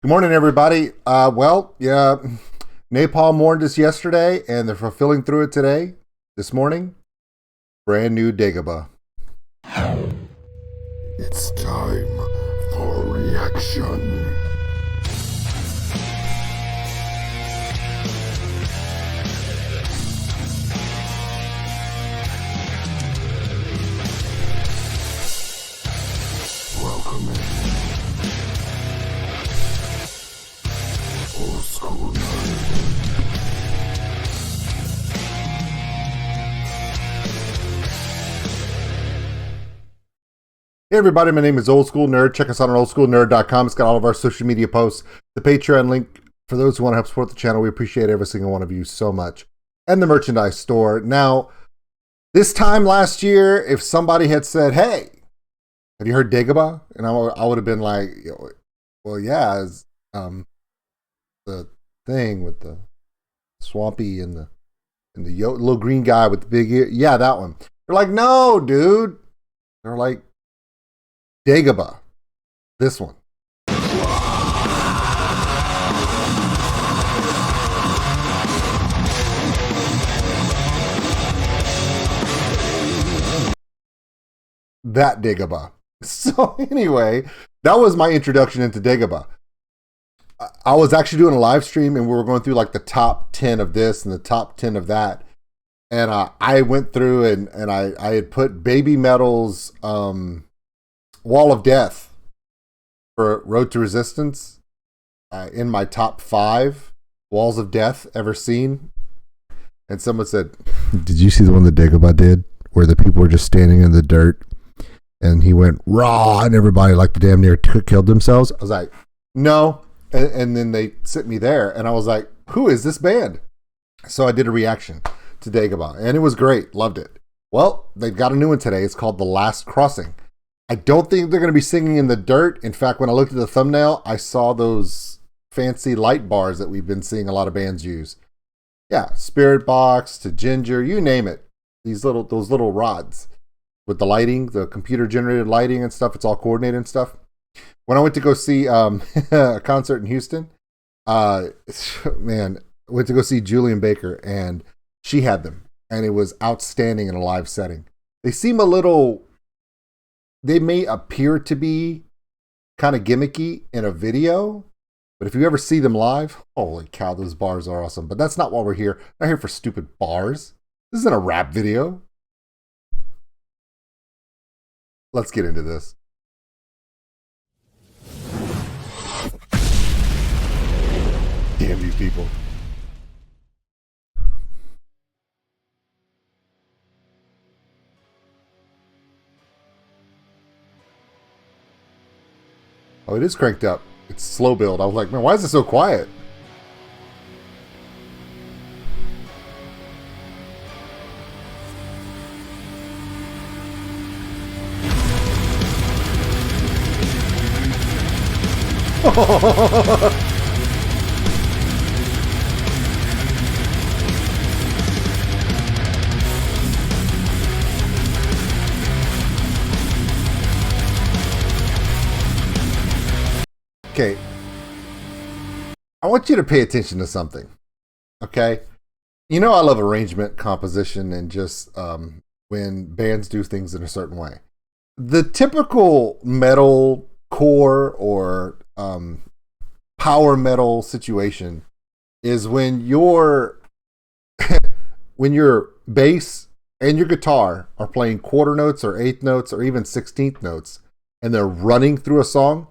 Good morning, everybody. Yeah, Napalm warned us yesterday, and they're fulfilling through it today, this morning. Brand new DAGOBA. It's time for reaction. Welcome in. Old School Nerd. Hey, everybody, my name is Old School Nerd. Check us out on OldSkuleNerd.com. It's got all of our social media posts, the Patreon link for those who want to help support the channel. We appreciate every single one of you so much. And the merchandise store. Now, this time last year, if somebody had said, hey, have you heard DAGOBA? And I would have been like, well, yeah, it's, the thing with the swampy and the little green guy with the big ear. Yeah, that one. They're like, no, dude. They're like, DAGOBA. This one. That DAGOBA. So anyway, that was my introduction into DAGOBA. I was actually doing a live stream and we were going through like the top 10 of this and the top 10 of that. And I went through and I had put Baby Metal's Wall of Death for Road to Resistance in my top 5 walls of death ever seen. And someone said, did you see the one that DAGOBA did where the people were just standing in the dirt and he went raw and everybody like the damn near killed themselves? I was like, no. And then they sent me there and I was like, who is this band? So I did a reaction to DAGOBA and it was great. Loved it. Well, they've got a new one today. It's called The Last Crossing. I don't think they're going to be singing in the dirt. In fact, when I looked at the thumbnail, I saw those fancy light bars that we've been seeing a lot of bands use. Yeah, Spirit Box to Ginger, you name it. Those little rods with the lighting, the computer generated lighting and stuff. It's all coordinated and stuff. When I went to go see a concert in Houston, went to go see Julian Baker and she had them and it was outstanding in a live setting. They seem they may appear to be kind of gimmicky in a video, but if you ever see them live, holy cow, those bars are awesome. But that's not why we're here. We're not here for stupid bars. This isn't a rap video. Let's get into this. Damn you people. Oh, it is cranked up. It's slow build. I was like, man, why is it so quiet? Okay, I want you to pay attention to something, okay? You know I love arrangement, composition, and just when bands do things in a certain way. The typical metal core or power metal situation is when your bass and your guitar are playing quarter notes or eighth notes or even 16th notes and they're running through a song.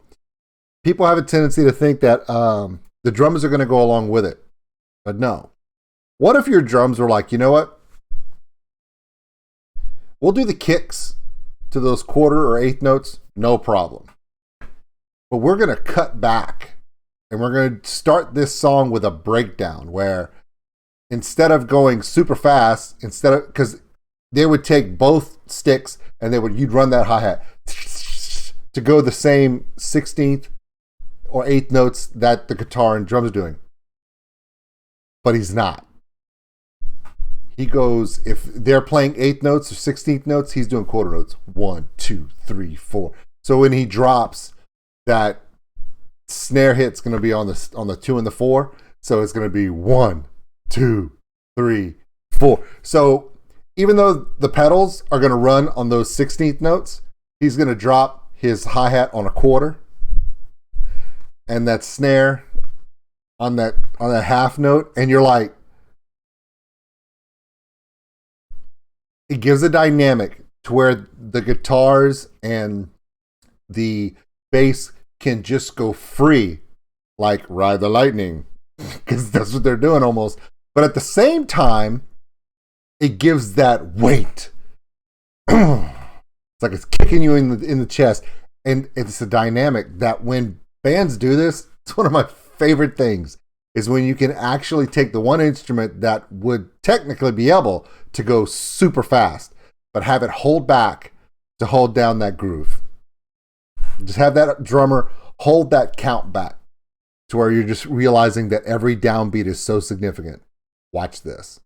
People have a tendency to think that the drums are going to go along with it. But no. What if your drums were like, you know what? We'll do the kicks to those quarter or eighth notes, no problem. But we're going to cut back and we're going to start this song with a breakdown where instead of going super fast, because they would take both sticks and you'd run that hi-hat to go the same 16th or eighth notes that the guitar and drums are doing. But he's not. He goes, if they're playing eighth notes or 16th notes, he's doing quarter notes. 1, 2, 3, 4. So when he drops that snare hit's going to be on the 2 and the 4. So it's going to be 1, 2, 3, 4. So even though the pedals are going to run on those 16th notes, he's going to drop his hi-hat on a quarter, and that snare on that half note, and you're like, it gives a dynamic to where the guitars and the bass can just go free, like Ride the Lightning, because that's what they're doing almost. But at the same time, it gives that weight. It's like it's kicking you in the chest, and it's a dynamic that when bands do this, it's one of my favorite things. Is when you can actually take the one instrument that would technically be able to go super fast, but have it hold back to hold down that groove. Just have that drummer hold that count back to where you're just realizing that every downbeat is so significant. Watch this.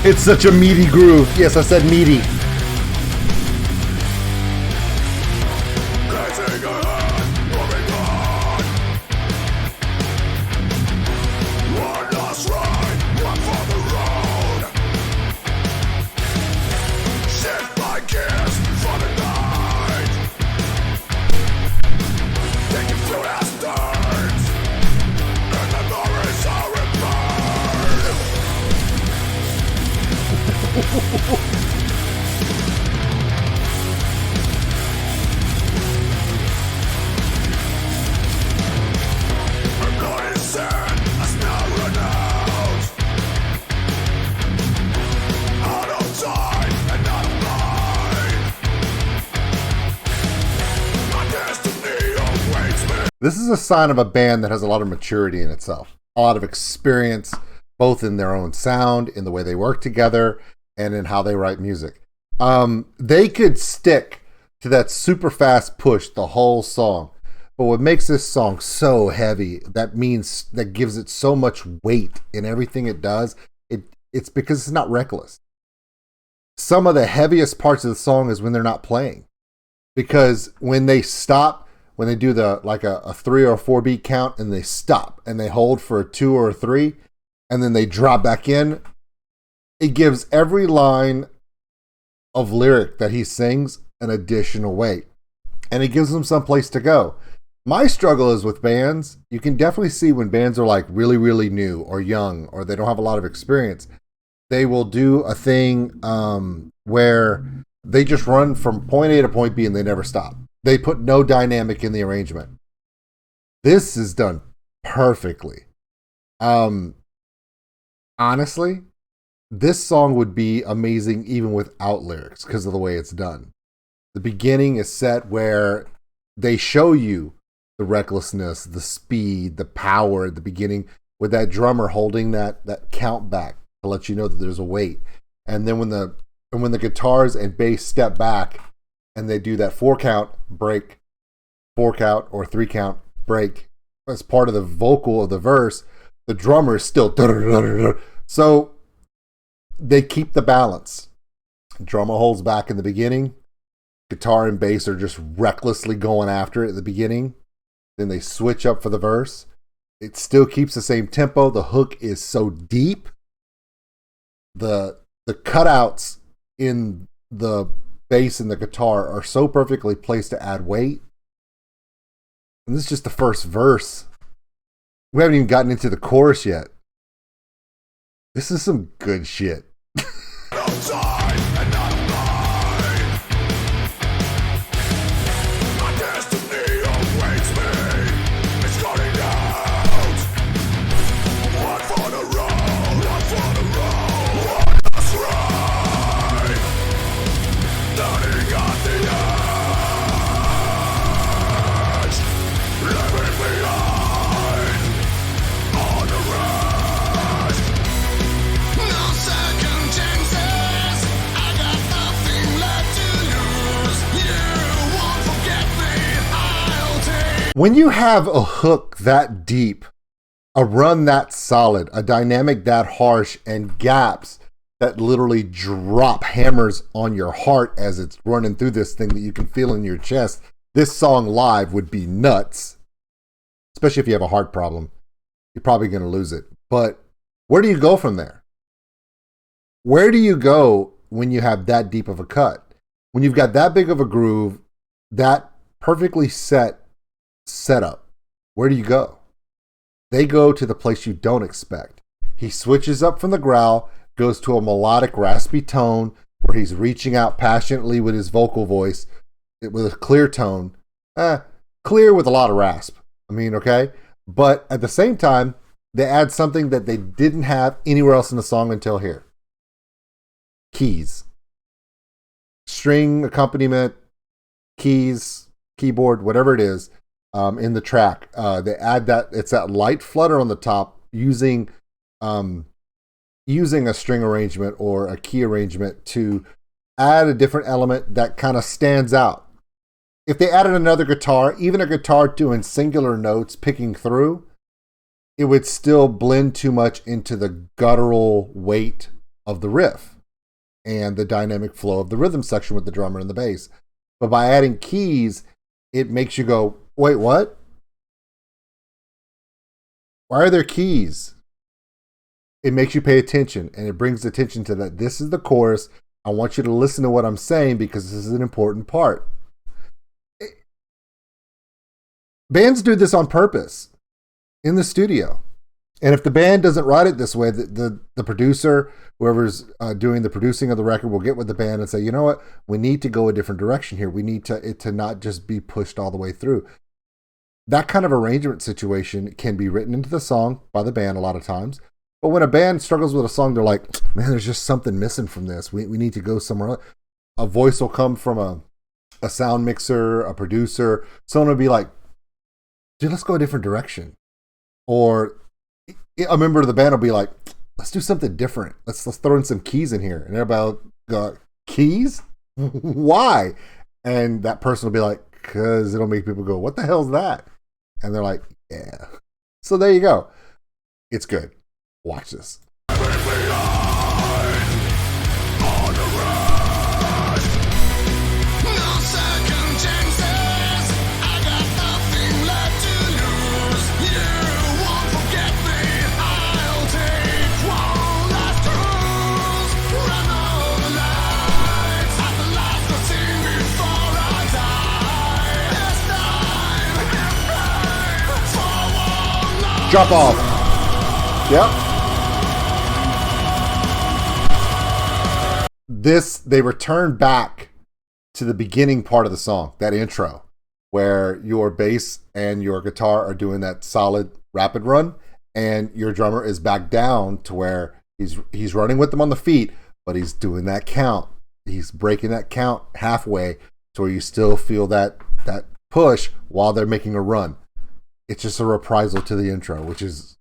It's such a meaty groove. Yes, I said meaty. This is a sign of a band that has a lot of maturity in itself, a lot of experience, both in their own sound, in the way they work together, and in how they write music. They could stick to that super fast push the whole song, but what makes this song so heavy, that gives it so much weight in everything it does, it's because it's not reckless. Some of the heaviest parts of the song is when they're not playing, because when they stop, when they do a 3 or a 4 beat count and they stop and they hold for a 2 or a 3 and then they drop back in, it gives every line of lyric that he sings an additional weight, and it gives them some place to go. My struggle is with bands. You can definitely see when bands are like really, really new or young, or they don't have a lot of experience, they will do a thing where they just run from point A to point B and they never stop. They put no dynamic in the arrangement. This is done perfectly. Honestly, this song would be amazing even without lyrics because of the way it's done. The beginning is set where they show you the recklessness, the speed, the power at the beginning, with that drummer holding that count back to let you know that there's a weight. And then when the guitars and bass step back, and they do that 4 count break, 4 count or 3 count break as part of the vocal of the verse, the drummer is still so they keep the balance. Drummer holds back in the beginning, guitar and bass are just recklessly going after it at the beginning, then they switch up for the verse. It still keeps the same tempo. The hook is so deep. The cutouts in the bass and the guitar are so perfectly placed to add weight. And this is just the first verse. We haven't even gotten into the chorus yet. This is some good shit. When you have a hook that deep, a run that solid, a dynamic that harsh, and gaps that literally drop hammers on your heart as it's running through this thing that you can feel in your chest, this song live would be nuts. Especially if you have a heart problem. You're probably going to lose it. But where do you go from there? Where do you go when you have that deep of a cut? When you've got that big of a groove, that perfectly set setup, where do you go? They go to the place you don't expect. He switches up from the growl, goes to a melodic, raspy tone where he's reaching out passionately with his vocal voice with a clear tone. Clear with a lot of rasp. I mean, okay? But at the same time, they add something that they didn't have anywhere else in the song until here. Keys. String accompaniment, keys, keyboard, whatever it is, in the track. They add that, it's that light flutter on the top using a string arrangement or a key arrangement to add a different element that kind of stands out. If they added another guitar, even a guitar doing singular notes picking through, it would still blend too much into the guttural weight of the riff and the dynamic flow of the rhythm section with the drummer and the bass. But by adding keys, it makes you go, wait, what? Why are there keys? It makes you pay attention, and it brings attention to that. This is the chorus. I want you to listen to what I'm saying because this is an important part. Bands do this on purpose in the studio. And if the band doesn't write it this way, the producer, whoever's doing the producing of the record, will get with the band and say, you know what? We need to go a different direction here. We need it to not just be pushed all the way through. That kind of arrangement situation can be written into the song by the band a lot of times. But when a band struggles with a song, they're like, man, there's just something missing from this. We need to go somewhere else. A voice will come from a sound mixer, a producer. Someone will be like, dude, let's go a different direction. Or a member of the band will be like, let's do something different. Let's throw in some keys in here. And everybody will go, keys? Why? And that person will be like, because it'll make people go, what the hell's that? And they're like, yeah. So there you go. It's good. Watch this. Drop off. Yep. They return back to the beginning part of the song, that intro, where your bass and your guitar are doing that solid rapid run, and your drummer is back down to where he's running with them on the feet, but he's doing that count. He's breaking that count halfway to where you still feel that push while they're making a run. It's just a reprisal to the intro, which is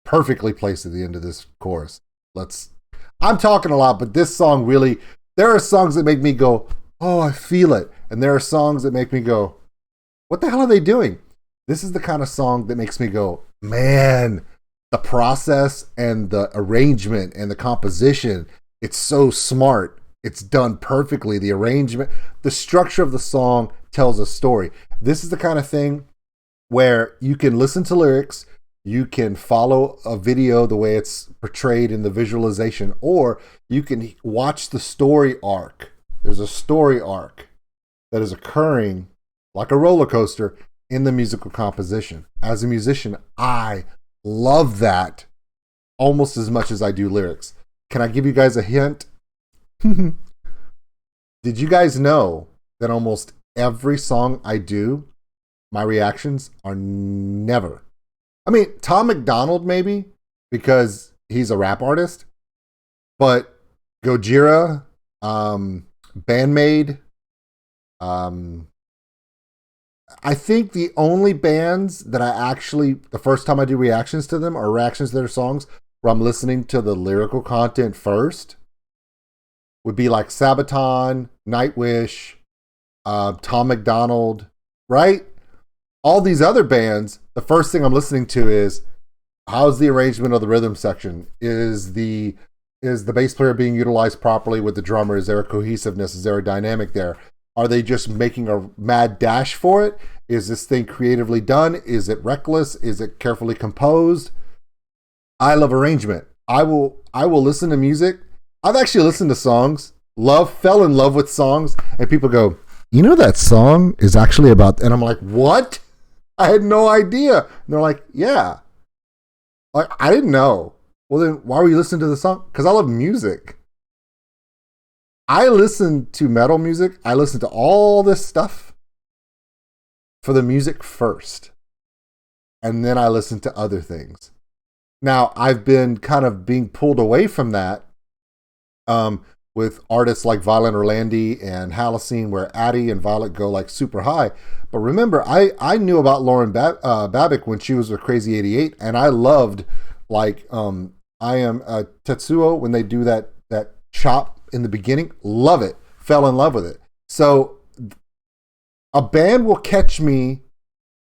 perfectly placed at the end of this chorus. I'm talking a lot, but this song really, there are songs that make me go, oh, I feel it. And there are songs that make me go, what the hell are they doing? This is the kind of song that makes me go, man, the process and the arrangement and the composition, it's so smart. It's done perfectly. The arrangement, the structure of the song tells a story. This is the kind of thing where you can listen to lyrics, you can follow a video the way it's portrayed in the visualization, or you can watch the story arc. There's a story arc that is occurring like a roller coaster in the musical composition. As a musician, I love that almost as much as I do lyrics. Can I give you guys a hint? Did you guys know that almost every song I do, my reactions are never. I mean, Tom McDonald maybe, because he's a rap artist, but Gojira, Bandmade, I think the only bands that I actually, the first time I do reactions to them are reactions to their songs where I'm listening to the lyrical content first, would be like Sabaton, Nightwish, Tom McDonald, right? All these other bands, the first thing I'm listening to is, how's the arrangement of the rhythm section? Is the bass player being utilized properly with the drummer? Is there a cohesiveness? Is there a dynamic there? Are they just making a mad dash for it? Is this thing creatively done? Is it reckless? Is it carefully composed? I love arrangement. I will listen to music. I've actually listened to songs, fell in love with songs, and people go, you know that song is actually about, and I'm like, what? I had no idea. And they're like, yeah. Like, I didn't know. Well, then why were you listening to the song? Because I love music. I listen to metal music. I listen to all this stuff for the music first. And then I listen to other things. Now, I've been kind of being pulled away from that with artists like Violent Orlandi and Halocene, where Addie and Violet go like super high. But remember, I knew about Lauren Babick when she was with Crazy 88, and I loved like I Am Tetsuo when they do that chop in the beginning. Love it. Fell in love with it. So a band will catch me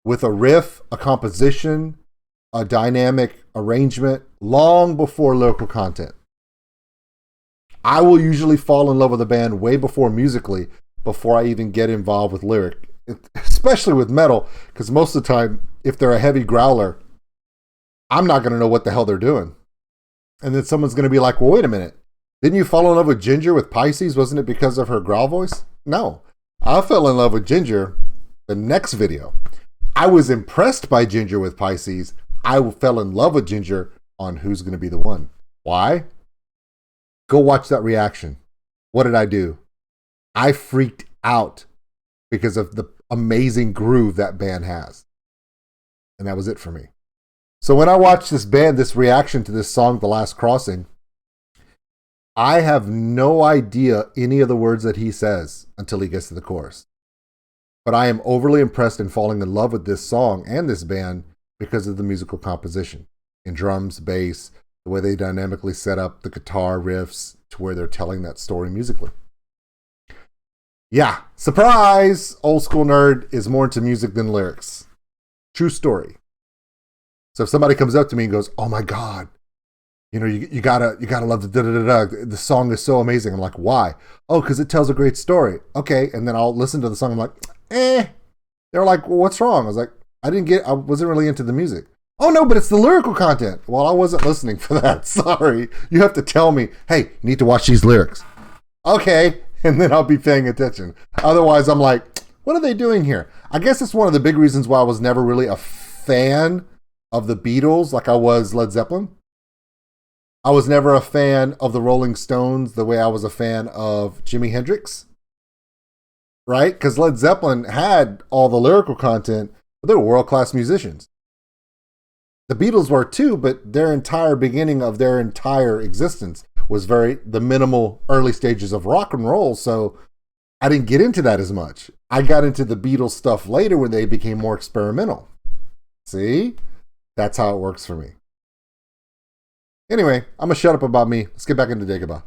with a riff, a composition, a dynamic arrangement long before lyrical content. I will usually fall in love with a band way before musically, before I even get involved with lyric, especially with metal, because most of the time, if they're a heavy growler, I'm not going to know what the hell they're doing. And then someone's going to be like, well, wait a minute. Didn't you fall in love with Ginger with Pisces? Wasn't it because of her growl voice? No. I fell in love with Ginger the next video. I was impressed by Ginger with Pisces. I fell in love with Ginger on Who's Going to Be the One. Why? Go watch that reaction. What did I do? I freaked out because of the amazing groove that band has. And that was it for me. So when I watched this band, this reaction to this song, The Last Crossing, I have no idea any of the words that he says until he gets to the chorus. But I am overly impressed and falling in love with this song and this band because of the musical composition in drums, bass, the way they dynamically set up the guitar riffs to where they're telling that story musically. Yeah, surprise! Old School Nerd is more into music than lyrics. True story. So if somebody comes up to me and goes, oh my God, you know, you gotta love the da-da-da-da. The song is so amazing. I'm like, why? Oh, because it tells a great story. Okay, and then I'll listen to the song. I'm like, They're like, well, what's wrong? I was like, I wasn't really into the music. Oh no, but it's the lyrical content. Well, I wasn't listening for that. Sorry. You have to tell me, hey, you need to watch these lyrics. Okay, and then I'll be paying attention. Otherwise, I'm like, what are they doing here? I guess it's one of the big reasons why I was never really a fan of the Beatles like I was Led Zeppelin. I was never a fan of the Rolling Stones the way I was a fan of Jimi Hendrix. Right? Because Led Zeppelin had all the lyrical content, but they were world-class musicians. The Beatles were too, but their entire beginning of their entire existence was the minimal early stages of rock and roll, so I didn't get into that as much. I got into the Beatles stuff later when they became more experimental. See? That's how it works for me. Anyway, I'm going to shut up about me. Let's get back into DAGOBA.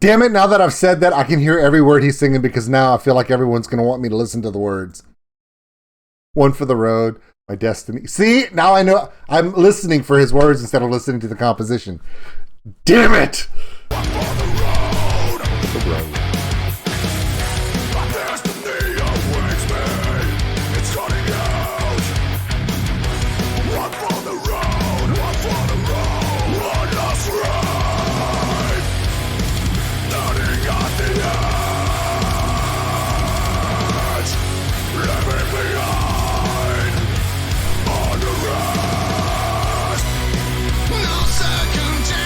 Damn it, now that I've said that, I can hear every word he's singing because now I feel like everyone's going to want me to listen to the words. One for the road, my destiny. See, now I know I'm listening for his words instead of listening to the composition. Damn it! The road. No second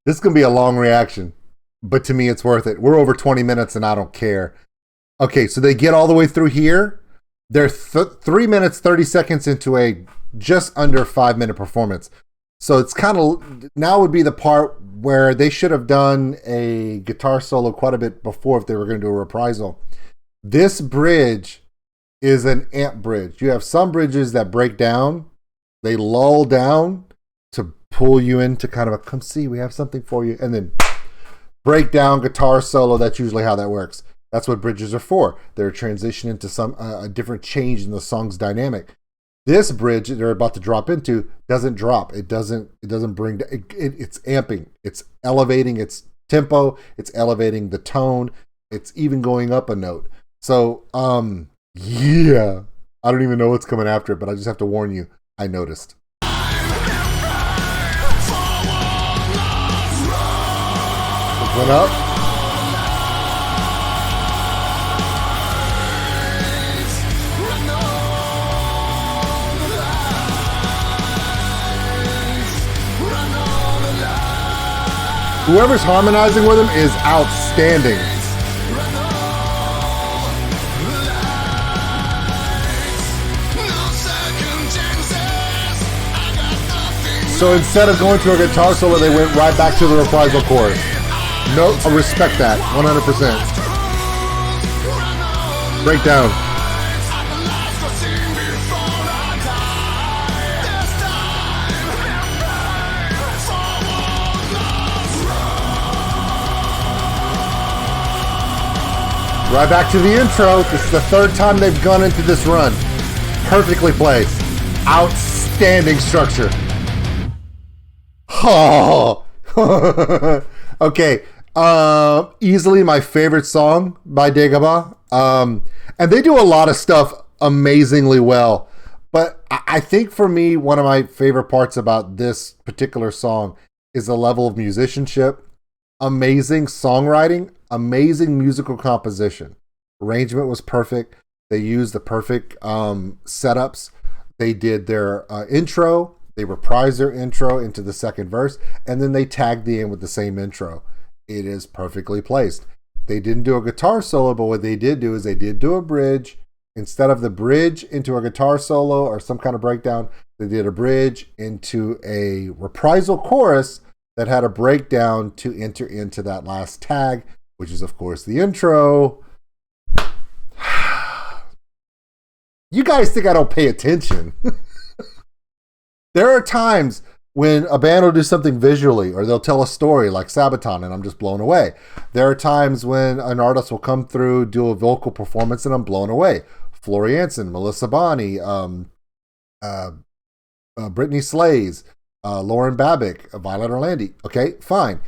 This is going to be a long reaction, but to me, it's worth it. We're over 20 minutes and I don't care. Okay, so they get all the way through here. They're 3 minutes, 30 seconds into a just under 5 minute performance. So it's kind of, now would be the part where they should have done a guitar solo quite a bit before if they were going to do a reprisal. This bridge is an amp bridge. You have some bridges that break down, they lull down to pull you into kind of a come see, we have something for you, and then break down guitar solo. That's usually how that works. That's what bridges are for. They're a transition into some a different change in the song's dynamic. This bridge that they're about to drop into doesn't drop. It doesn't bring it's amping. It's elevating its tempo. It's elevating the tone. It's even going up a note. So yeah, I don't even know what's coming after it, but I just have to warn you. I noticed. It went up. Whoever's harmonizing with him is outstanding. So instead of going to a guitar solo, they went right back to the reprisal chorus. No, I respect that, 100%. Breakdown. Right back to the intro. This is the third time they've gone into this run. Perfectly placed. Outstanding structure. Oh. Okay. Easily my favorite song by DAGOBA. And they do a lot of stuff amazingly well. But I think for me, one of my favorite parts about this particular song is the level of musicianship. Amazing songwriting, amazing musical composition. Arrangement was perfect. They used the perfect setups. They did their intro. They reprised their intro into the second verse, and then they tagged the end with the same intro. It is perfectly placed. They didn't do a guitar solo, but what they did do is they did do a bridge. Instead of the bridge into a guitar solo or some kind of breakdown, they did a bridge into a reprisal chorus that had a breakdown to enter into that last tag, which is, of course, the intro. You guys think I don't pay attention. There are times when a band will do something visually or they'll tell a story like Sabaton and I'm just blown away. There are times when an artist will come through, do a vocal performance and I'm blown away. Flory Anson, Melissa Bonney, Brittany Slays, Lauren Babick, Violet Orlandi. Okay, fine.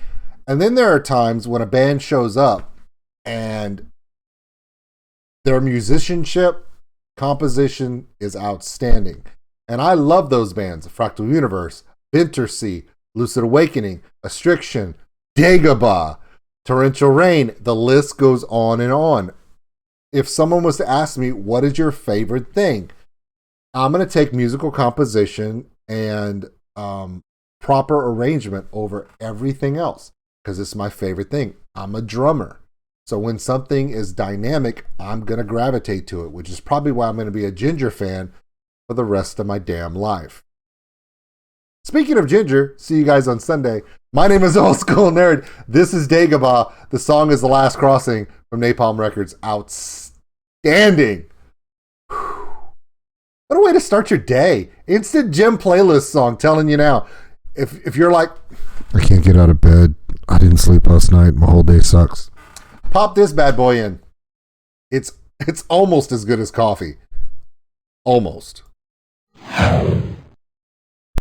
And then there are times when a band shows up and their musicianship, composition is outstanding. And I love those bands. Fractal Universe, Ventersea, Lucid Awakening, Astriction, DAGOBA, Torrential Rain. The list goes on and on. If someone was to ask me, what is your favorite thing? I'm going to take musical composition and proper arrangement over everything else because it's my favorite thing. I'm a drummer. So when something is dynamic, I'm going to gravitate to it, which is probably why I'm going to be a Ginger fan for the rest of my damn life. Speaking of Ginger, see you guys on Sunday. My name is OldSkuleNerd. This is DAGOBA. The song is The Last Crossing from Napalm Records. Outstanding. Whew. What a way to start your day. Instant gym playlist song, telling you now. If you're like, I can't get out of bed. I didn't sleep last night. My whole day sucks. Pop this bad boy in. It's almost as good as coffee. Almost.